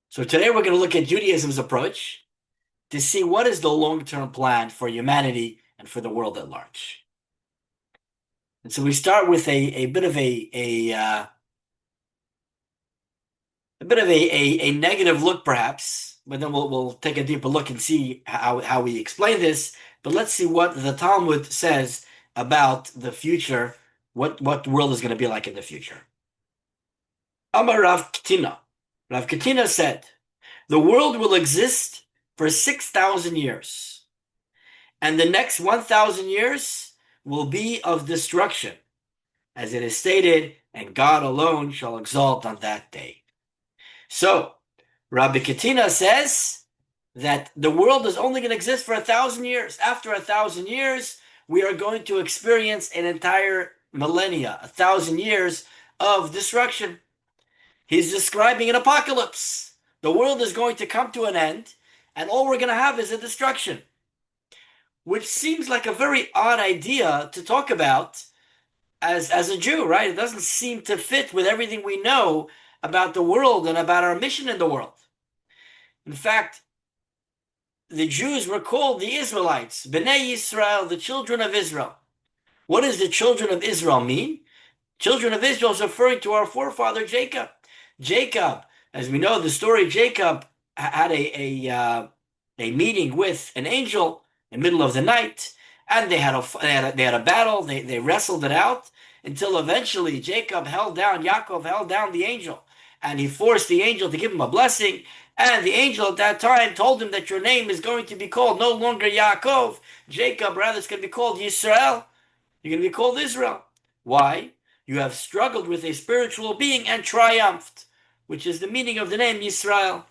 So today we're going to look at Judaism's approach to see what is the long-term plan for humanity and for the world at large. And so we start with a bit of a negative look, perhaps, but then we'll take a deeper look and see how we explain this. But let's see what the Talmud says about the future, what the world is going to be like in the future. Amar Rav Katina. Rav Katina said, the world will exist for 6,000 years, and the next 1,000 years will be of destruction, as it is stated, and God alone shall exalt on that day. So, Rabbi Katina says that the world is only going to exist for 1,000 years. After 1,000 years, we are going to experience an entire millennia, 1,000 years of destruction. He's describing an apocalypse. The world is going to come to an end, and all we're going to have is a destruction, which seems like a very odd idea to talk about as a Jew, right? It doesn't seem to fit with everything we know about the world and about our mission in the world. In fact, the Jews were called the Israelites, Bnei Yisrael, the children of Israel. What does the children of Israel mean? Children of Israel is referring to our forefather Jacob. Jacob, as we know the story, Jacob had a meeting with an angel in the middle of the night, and they had a battle. They wrestled it out until eventually Yaakov held down the angel, and he forced the angel to give him a blessing. And the angel at that time told him that your name is going to be called no longer Yaakov, Jacob, rather it's going to be called Yisrael. You're going to be called Israel. Why? You have struggled with a spiritual being and triumphed, which is the meaning of the name Yisrael.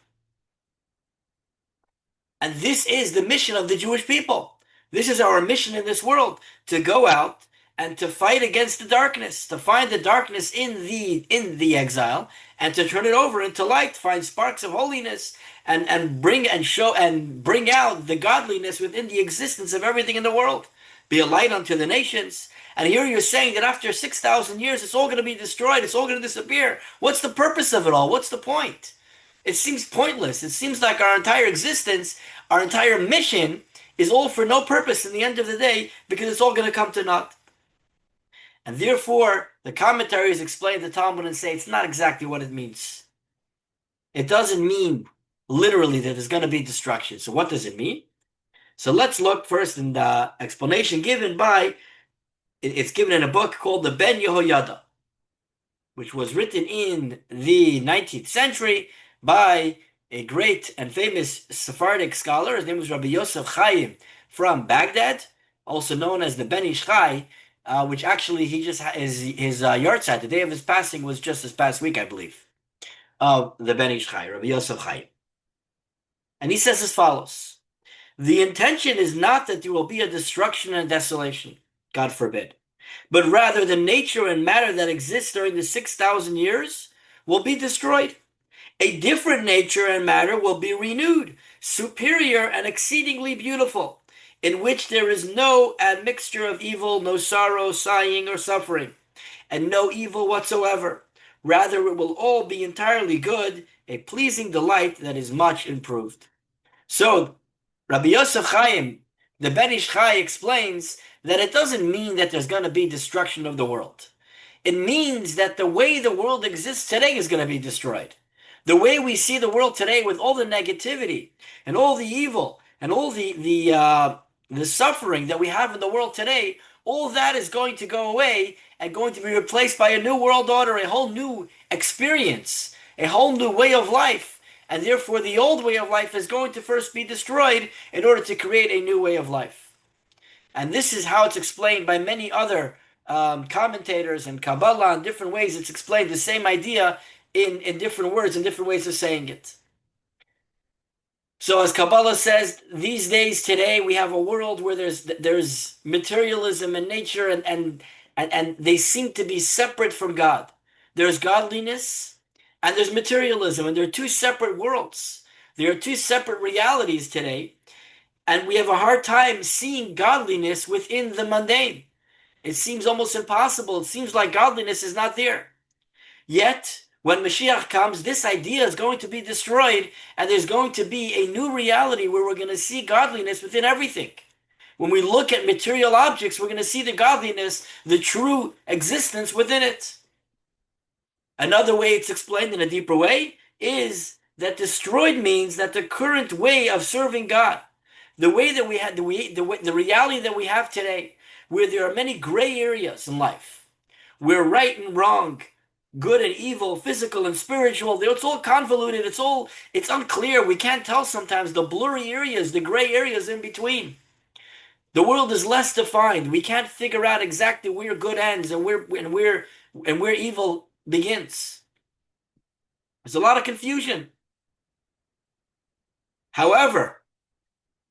And this is the mission of the Jewish people. This is our mission in this world, to go out and to fight against the darkness, to find the darkness in the exile, and to turn it over into light, find sparks of holiness, and bring out the godliness within the existence of everything in the world. Be a light unto the nations. And here you're saying that after 6,000 years, it's all going to be destroyed. It's all going to disappear. What's the purpose of it all? What's the point? It seems pointless. It seems like our entire existence, our entire mission is all for no purpose in the end of the day, because it's all going to come to naught. And therefore, the commentaries explain the Talmud and say it's not exactly what it means. It doesn't mean literally that there's going to be destruction. So what does it mean? So let's look first in the explanation it's given in a book called the Ben Yehoyada, which was written in the 19th century by a great and famous Sephardic scholar. His name was Rabbi Yosef Chaim from Baghdad, also known as the Ben Ish Chai, which actually his yahrzeit, the day of his passing, was just this past week, I believe, of the Ben Ish Chai, Rabbi Yosef Chaim. And he says as follows: the intention is not that there will be a destruction and desolation, God forbid, but rather the nature and matter that exists during the 6,000 years will be destroyed. A different nature and matter will be renewed, superior and exceedingly beautiful, in which there is no admixture of evil, no sorrow, sighing, or suffering, and no evil whatsoever. Rather, it will all be entirely good, a pleasing delight that is much improved. So, Rabbi Yosef Chaim, the Ben Ish Chai, explains that it doesn't mean that there's going to be destruction of the world. It means that the way the world exists today is going to be destroyed. The way we see the world today, with all the negativity and all the evil and all the suffering that we have in the world today, all that is going to go away and going to be replaced by a new world order, a whole new experience, a whole new way of life. And therefore, the old way of life is going to first be destroyed in order to create a new way of life. And this is how it's explained by many other commentators and Kabbalah. In different ways, it's explained the same idea in different words and different ways of saying it. So as Kabbalah says, these days today we have a world where there's materialism and nature, and they seem to be separate from God. There's godliness and there's materialism, and they're two separate worlds. There are two separate realities today, and we have a hard time seeing godliness within the mundane. It seems almost impossible. It seems like godliness is not there. Yet, When Mashiach comes, this idea is going to be destroyed, and there's going to be a new reality where we're going to see godliness within everything. When we look at material objects, we're going to see the godliness, the true existence within it. Another way it's explained in a deeper way is that destroyed means that the current way of serving God, the way that we had, the reality that we have today, where there are many gray areas in life, where right and wrong, good and evil, physical and spiritual, it's all convoluted, it's unclear. We can't tell sometimes the blurry areas, the gray areas in between. The world is less defined. We can't figure out exactly where good ends and where evil begins. There's a lot of confusion. However,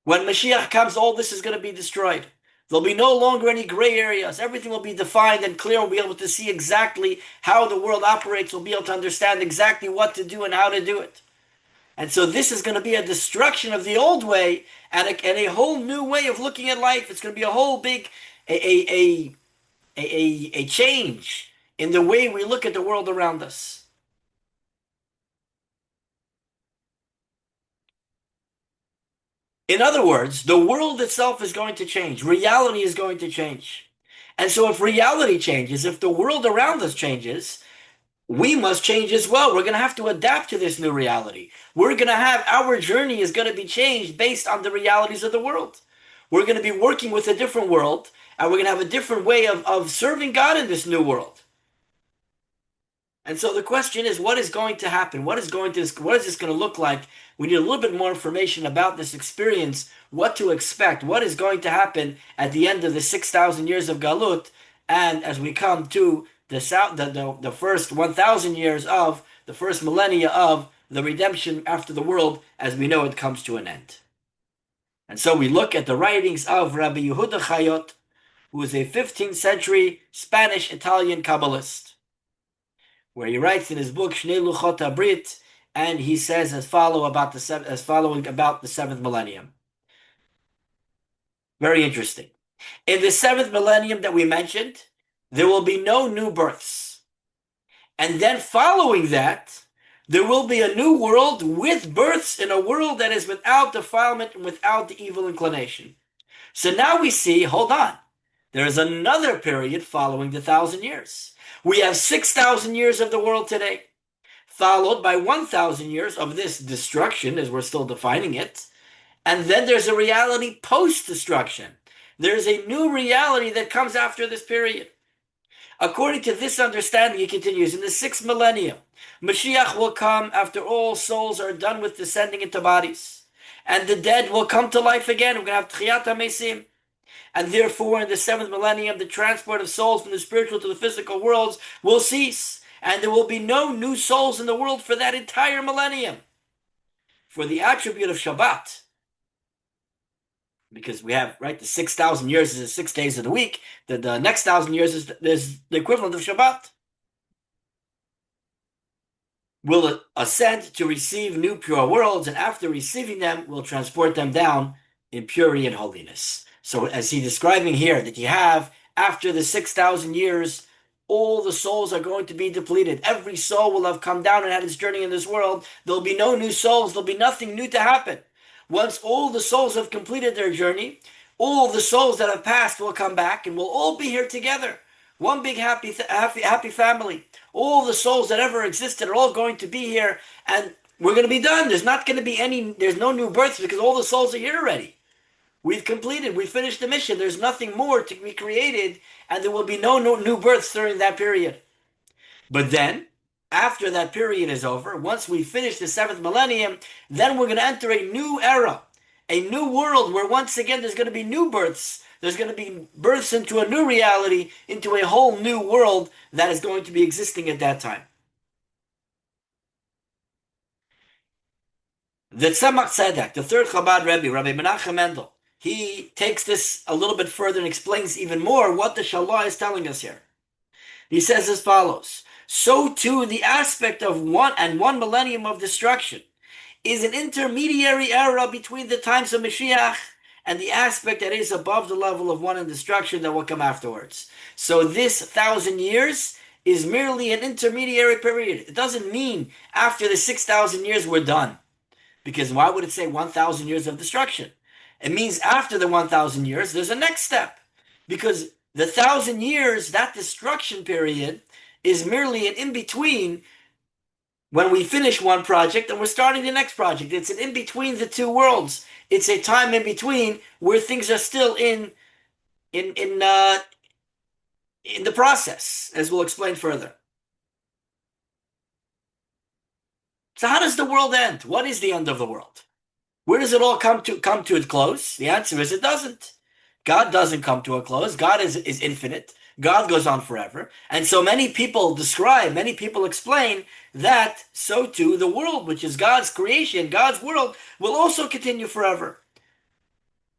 when Mashiach comes, all this is going to be destroyed. There'll be no longer any gray areas. Everything will be defined and clear. We'll be able to see exactly how the world operates. We'll be able to understand exactly what to do and how to do it. And so this is going to be a destruction of the old way and a whole new way of looking at life. It's going to be a whole big a change in the way we look at the world around us. In other words, the world itself is going to change. Reality is going to change. And so if reality changes, if the world around us changes, we must change as well. We're going to have to adapt to this new reality. We're going to have, our journey is going to be changed based on the realities of the world. We're going to be working with a different world, and we're going to have a different way of serving God in this new world. And so the question is, what is going to happen? What is this going to look like? We need a little bit more information about this experience, what to expect, what is going to happen at the end of the 6,000 years of Galut, and as we come to the first 1,000 years of the first millennia of the redemption after the world, as we know it comes to an end. And so we look at the writings of Rabbi Yehuda Chayot, who is a 15th century Spanish-Italian Kabbalist, where he writes in his book Shnei Luchot HaBrit, and he says as following about the seventh millennium. Very interesting. In the seventh millennium that we mentioned, there will be no new births. And then following that, there will be a new world with births in a world that is without defilement and without the evil inclination. So now we see, hold on, there is another period following the 1,000 years. We have 6,000 years of the world today, followed by 1,000 years of this destruction, as we're still defining it. And then there's a reality post-destruction. There's a new reality that comes after this period. According to this understanding, he continues, in the 6th millennium, Mashiach will come after all souls are done with descending into bodies. And the dead will come to life again. We're going to have Tchiyat HaMesim. And therefore, in the 7th millennium, the transport of souls from the spiritual to the physical worlds will cease. And there will be no new souls in the world for that entire millennium. For the attribute of Shabbat, because we have, right, the 6,000 years is the 6 days of the week, the next 1,000 years is the equivalent of Shabbat, will ascend to receive new pure worlds, and after receiving them, will transport them down in purity and holiness. So as he's describing here, that you have, after the 6,000 years, all the souls are going to be depleted. Every soul will have come down and had its journey in this world. There'll be no new souls. There'll be nothing new to happen. Once all the souls have completed their journey, all the souls that have passed will come back, and we'll all be here together. One big happy family. All the souls that ever existed are all going to be here, and we're going to be done. There's no new births, because all the souls are here already. We've finished the mission. There's nothing more to be created, and there will be no new births during that period. But then, after that period is over, once we finish the 7th millennium, then we're going to enter a new era, a new world where once again there's going to be new births. There's going to be births into a new reality, into a whole new world that is going to be existing at that time. The Tzemach Tzedek, the third Chabad Rebbe, Rabbi Menachem Mendel, he takes this a little bit further and explains even more what the Shalah is telling us here. He says as follows: so too the aspect of one millennium of destruction is an intermediary era between the times of Mashiach and the aspect that is above the level of one in destruction that will come afterwards. So this 1,000 years is merely an intermediary period. It doesn't mean after the 6,000 years we're done. Because why would it say 1,000 years of destruction? It means after the 1,000 years, there's a next step. Because the 1,000 years, that destruction period, is merely an in between when we finish one project and we're starting the next project. It's an in between the two worlds. It's a time in between where things are still in in uh, in the process, as we'll explain further. So how does the world end? What is the end of the world? Where does it all come to its close? The answer is it doesn't. God doesn't come to a close. God is infinite. God goes on forever. And so many people describe, many people explain that so too the world, which is God's creation, God's world, will also continue forever.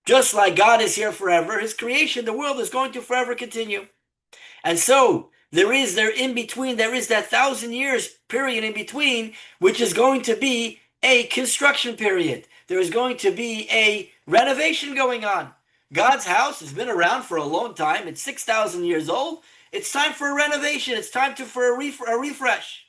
Just like God is here forever, his creation, the world, is going to forever continue. And so there in between, there is that 1,000 years period in between, which is going to be a construction period. There is going to be a renovation going on. God's house has been around for a long time. It's 6,000 years old. It's time for a renovation. It's time for a refresh.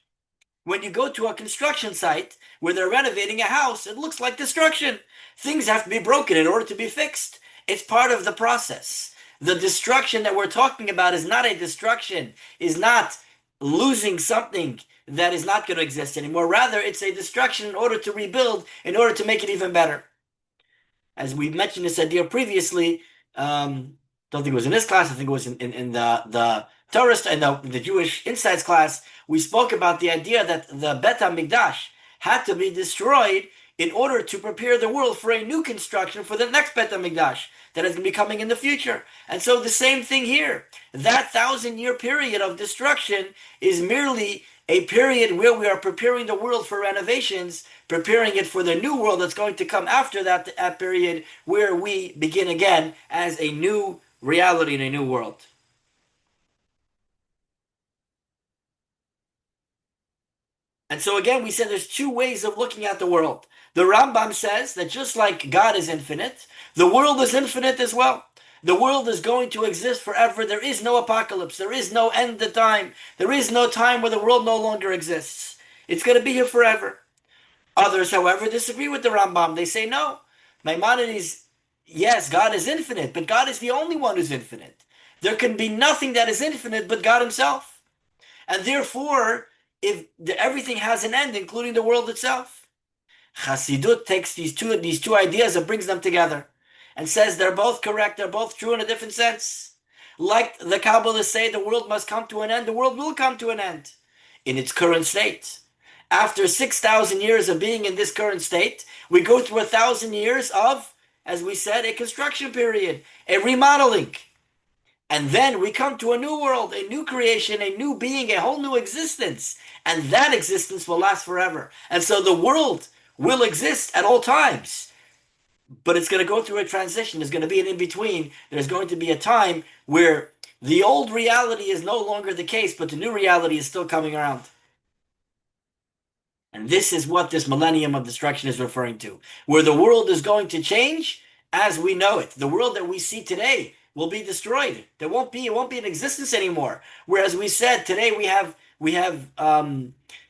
When you go to a construction site where they're renovating a house, it looks like destruction. Things have to be broken in order to be fixed. It's part of the process. The destruction that we're talking about is not a destruction, is not losing something that is not going to exist anymore. Rather, it's a destruction in order to rebuild, in order to make it even better. As we mentioned this idea previously, don't think it was in this class, I think it was in the Torah and the Jewish Insights class, we spoke about the idea that the Bet HaMikdash had to be destroyed in order to prepare the world for a new construction for the next Bet HaMikdash that is going to be coming in the future. And so the same thing here. That 1,000-year period of destruction is merely a period where we are preparing the world for renovations, preparing it for the new world that's going to come after that period, where we begin again as a new reality in a new world. And so again, we said there's two ways of looking at the world. The Rambam says that just like God is infinite, the world is infinite as well. The world is going to exist forever. There is no apocalypse. There is no end to time. There is no time where the world no longer exists. It's going to be here forever. Others, however, disagree with the Rambam. They say no. Maimonides, yes, God is infinite, but God is the only one who's infinite. There can be nothing that is infinite but God himself. And therefore, if everything has an end, including the world itself. Chassidut takes these two ideas and brings them together and says they're both correct, they're both true in a different sense. Like the Kabbalists say, the world must come to an end, the world will come to an end in its current state. After 6,000 years of being in this current state, we go through 1,000 years of, as we said, a construction period, a remodeling. And then we come to a new world, a new creation, a new being, a whole new existence. And that existence will last forever. And so the world will exist at all times. But it's going to go through a transition. There's going to be an in-between. There's going to be a time where the old reality is no longer the case, but the new reality is still coming around. And this is what this millennium of destruction is referring to, where the world is going to change as we know it. The world that we see today will be destroyed. It won't be in existence anymore. Whereas we said today we have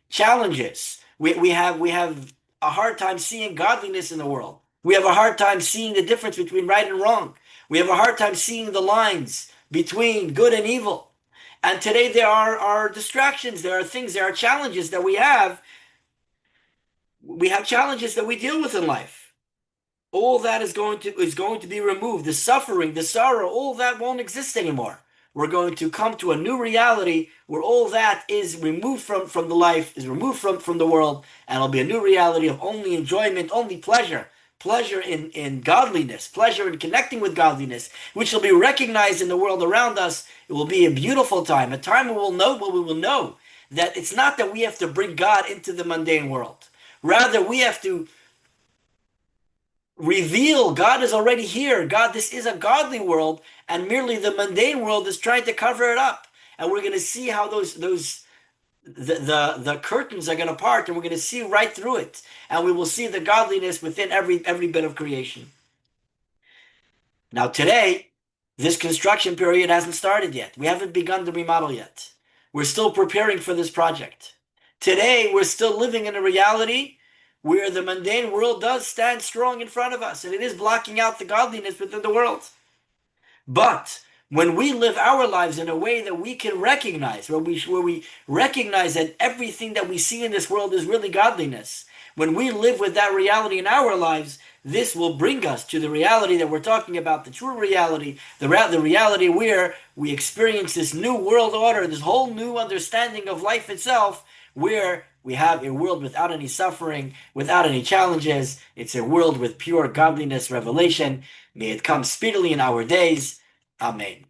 challenges. We have a hard time seeing godliness in the world. We have a hard time seeing the difference between right and wrong. We have a hard time seeing the lines between good and evil. And today there are distractions. There are things. There are challenges that we have. We have challenges that we deal with in life. All that is going to be removed. The suffering, the sorrow, all that won't exist anymore. We're going to come to a new reality where all that is removed from the life, is removed from the world, and it'll be a new reality of only enjoyment, only pleasure in godliness, pleasure in connecting with godliness, which will be recognized in the world around us. It will be a beautiful time, a time where we will know that it's not that we have to bring God into the mundane world. Rather, we have to reveal God is already here. God, this is a godly world, and merely the mundane world is trying to cover it up. And we're going to see how the curtains are going to part, and we're going to see right through it, and we will see the godliness within every bit of creation. Now today, this construction period hasn't started yet. We haven't begun to remodel yet. We're still preparing for this project. Today, we're still living in a reality where the mundane world does stand strong in front of us, and it is blocking out the godliness within the world. But when we live our lives in a way that we can recognize, where we recognize that everything that we see in this world is really godliness, when we live with that reality in our lives, this will bring us to the reality that we're talking about, the true reality, the reality where we experience this new world order, this whole new understanding of life itself, where we have a world without any suffering, without any challenges. It's a world with pure godliness revelation. May it come speedily in our days. Amen.